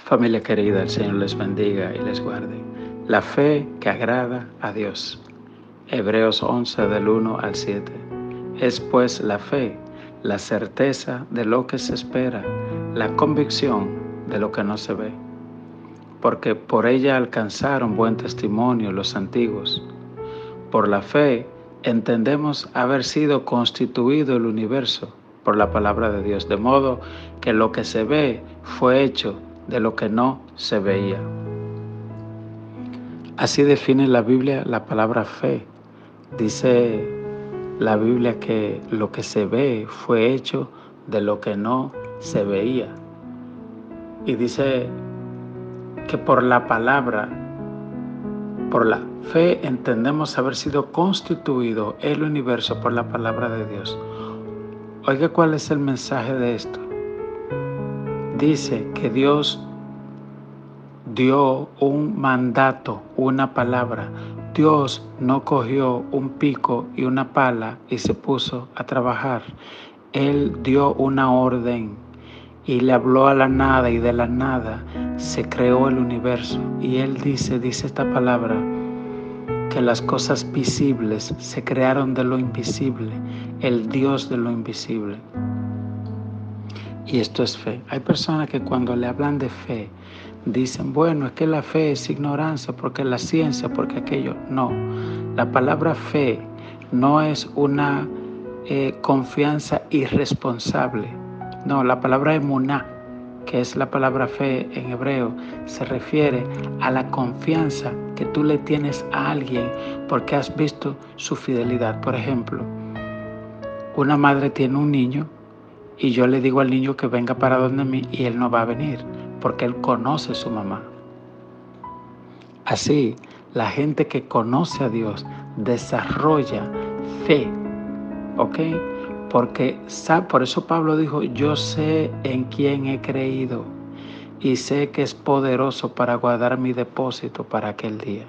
Familia querida, el Señor les bendiga y les guarde. La fe que agrada a Dios. Hebreos 11 del 1 al 7. Es pues la fe, la certeza de lo que se espera, la convicción de lo que no se ve. Porque por ella alcanzaron buen testimonio los antiguos. Por la fe entendemos haber sido constituido el universo por la palabra de Dios, de modo que lo que se ve fue hecho de lo que no se veía. Así define la Biblia la palabra fe. Dice la Biblia que lo que se ve fue hecho de lo que no se veía. Y dice que por la palabra, por la fe entendemos haber sido constituido el universo por la palabra de Dios. Oiga, ¿cuál es el mensaje de esto? Dice que Dios dio un mandato, una palabra. Dios no cogió un pico y una pala y se puso a trabajar. Él dio una orden y le habló a la nada, y de la nada se creó el universo. Y Él dice esta palabra, que las cosas visibles se crearon de lo invisible, el Dios de lo invisible. Y esto es fe. Hay personas que cuando le hablan de fe, dicen, bueno, es que la fe es ignorancia, porque la ciencia, porque aquello. No, la palabra fe no es una confianza irresponsable. No, la palabra emuná, que es la palabra fe en hebreo, se refiere a la confianza que tú le tienes a alguien porque has visto su fidelidad. Por ejemplo, una madre tiene un niño y yo le digo al niño que venga para donde mí y él no va a venir porque él conoce a su mamá. Así, la gente que conoce a Dios desarrolla fe, ¿ok? Porque por eso Pablo dijo, yo sé en quién he creído y sé que es poderoso para guardar mi depósito para aquel día.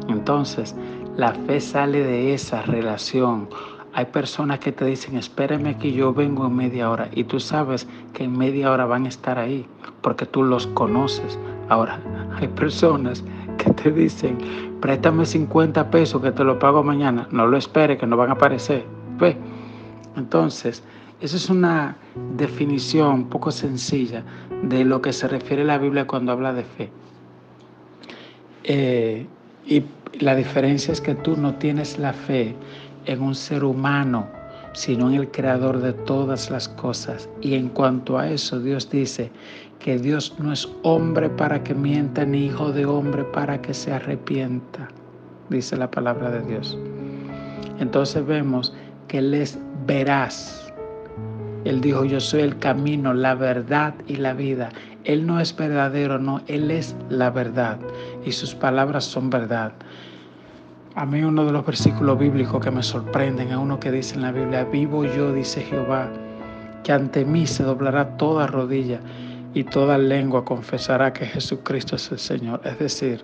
Entonces, la fe sale de esa relación. Hay personas que te dicen, espérame que yo vengo en media hora, y tú sabes que en media hora van a estar ahí porque tú los conoces. Ahora, hay personas que te dicen, préstame 50 pesos que te lo pago mañana. No lo esperes, que no van a aparecer. ¿Ves? Entonces, esa es una definición un poco sencilla de lo que se refiere a la Biblia cuando habla de fe. Y la diferencia es que tú no tienes la fe en un ser humano, sino en el creador de todas las cosas. Y en cuanto a eso, Dios dice que Dios no es hombre para que mienta, ni hijo de hombre para que se arrepienta, dice la palabra de Dios. Entonces vemos que Él es veraz. Él dijo, yo soy el camino, la verdad y la vida. Él no es verdadero, no, Él es la verdad y sus palabras son verdad. A mí uno de los versículos bíblicos que me sorprenden es uno que dice en la Biblia, vivo yo, dice Jehová, que ante mí se doblará toda rodilla y toda lengua confesará que Jesucristo es el Señor. Es decir,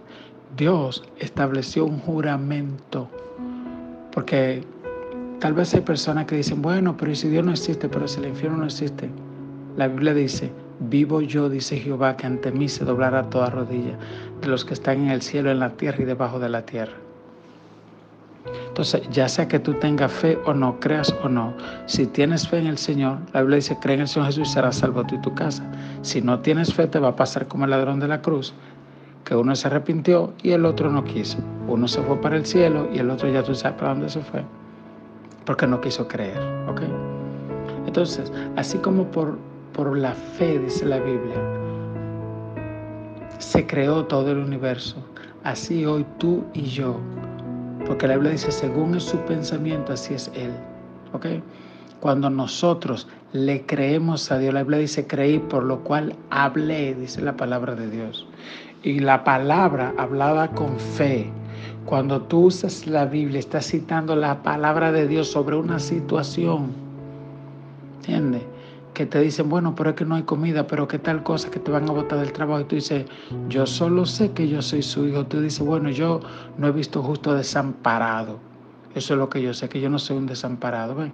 Dios estableció un juramento, porque tal vez hay personas que dicen, bueno, pero si Dios no existe, pero si el infierno no existe. La Biblia dice, vivo yo, dice Jehová, que ante mí se doblará toda rodilla de los que están en el cielo, en la tierra y debajo de la tierra. Entonces, ya sea que tú tengas fe o no, creas o no, si tienes fe en el Señor, la Biblia dice, cree en el Señor Jesús y serás salvo tú y tu casa. Si no tienes fe, te va a pasar como el ladrón de la cruz, que uno se arrepintió y el otro no quiso. Uno se fue para el cielo y el otro ya tú sabes para dónde se fue, porque no quiso creer, ¿ok? Entonces, así como por la fe, dice la Biblia, se creó todo el universo, así hoy tú y yo, porque la Biblia dice, según es su pensamiento, así es Él, ¿ok? Cuando nosotros le creemos a Dios, la Biblia dice, creí, por lo cual hablé, dice la palabra de Dios. Y la palabra hablada con fe, cuando tú usas la Biblia, estás citando la palabra de Dios sobre una situación, ¿entiendes? Que te dicen, bueno, pero es que no hay comida, pero qué tal cosa, que te van a botar del trabajo, y tú dices, yo solo sé que yo soy su hijo. Tú dices, bueno, yo no he visto justo desamparado. Eso es lo que yo sé, que yo no soy un desamparado. ¿Ven?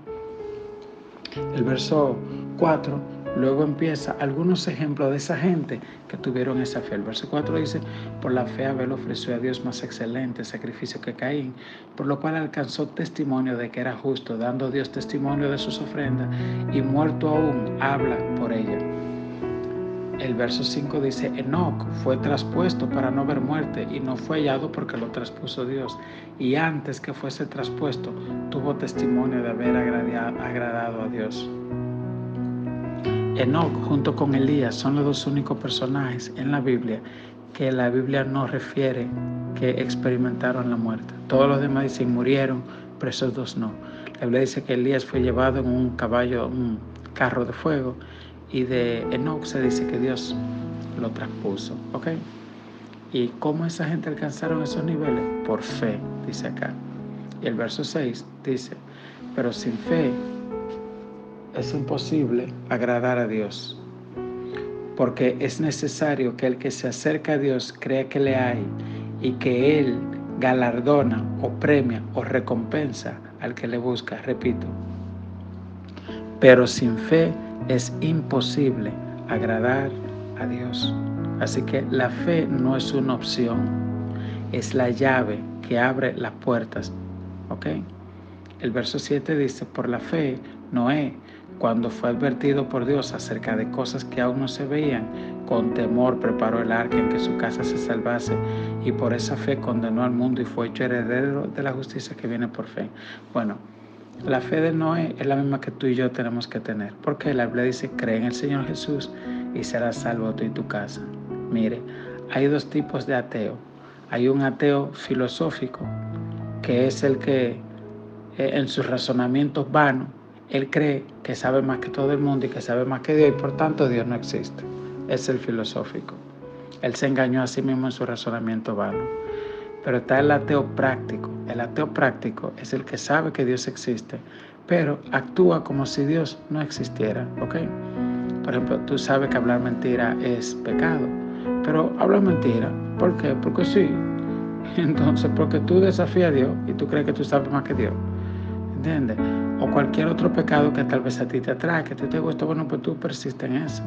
El verso 4 Luego empieza algunos ejemplos de esa gente que tuvieron esa fe. El verso 4 dice, por la fe Abel ofreció a Dios más excelente sacrificio que Caín, por lo cual alcanzó testimonio de que era justo, dando a Dios testimonio de sus ofrendas, y muerto aún habla por ella. El verso 5 dice, Enoc fue traspuesto para no ver muerte y no fue hallado porque lo traspuso Dios. Y antes que fuese traspuesto, tuvo testimonio de haber agradado a Dios. Enoc junto con Elías son los dos únicos personajes en la Biblia que la Biblia no refiere que experimentaron la muerte. Todos los demás dicen murieron, pero esos dos no. La Biblia dice que Elías fue llevado en un carro de fuego, y de Enoc se dice que Dios lo traspuso. ¿Ok? ¿Y cómo esa gente alcanzaron esos niveles? Por fe, dice acá. Y el verso 6 dice, pero sin fe es imposible agradar a Dios, porque es necesario que el que se acerca a Dios crea que le hay y que Él galardona o premia o recompensa al que le busca. Repito, pero sin fe es imposible agradar a Dios. Así que la fe no es una opción, es la llave que abre las puertas. ¿Ok? El verso 7 dice, por la fe, Noé, cuando fue advertido por Dios acerca de cosas que aún no se veían, con temor preparó el arca en que su casa se salvase, y por esa fe condenó al mundo y fue hecho heredero de la justicia que viene por fe. Bueno, la fe de Noé es la misma que tú y yo tenemos que tener, porque la Biblia dice, cree en el Señor Jesús y serás salvo tú y tu casa. Mire, hay dos tipos de ateo. Hay un ateo filosófico, que es el que en sus razonamientos vanos, él cree que sabe más que todo el mundo y que sabe más que Dios, y por tanto Dios no existe. Es el filosófico. Él se engañó a sí mismo en su razonamiento vano. Pero está el ateo práctico. El ateo práctico es el que sabe que Dios existe, pero actúa como si Dios no existiera. ¿Ok? Por ejemplo, tú sabes que hablar mentira es pecado, pero habla mentira. ¿Por qué? Porque sí. Entonces, porque tú desafías a Dios y tú crees que tú sabes más que Dios. ¿Entiendes? O cualquier otro pecado que tal vez a ti te atrae, que a ti te gusta, bueno, pues tú persistes en eso.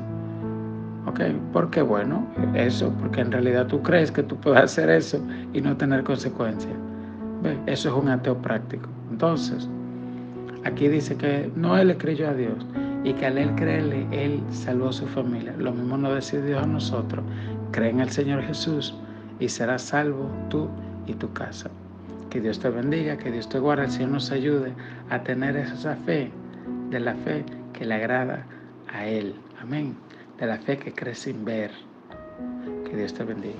¿Ok? Porque bueno, eso, porque en realidad tú crees que tú puedes hacer eso y no tener consecuencias. ¿Ves? Eso es un ateo práctico. Entonces, aquí dice que Noé le creyó a Dios y que al él creerle, él salvó a su familia. Lo mismo nos dice Dios a nosotros. Cree en el Señor Jesús y serás salvo tú y tu casa. Que Dios te bendiga, que Dios te guarde, el Señor nos ayude a tener esa fe, de la fe que le agrada a Él. Amén. De la fe que cree sin ver. Que Dios te bendiga.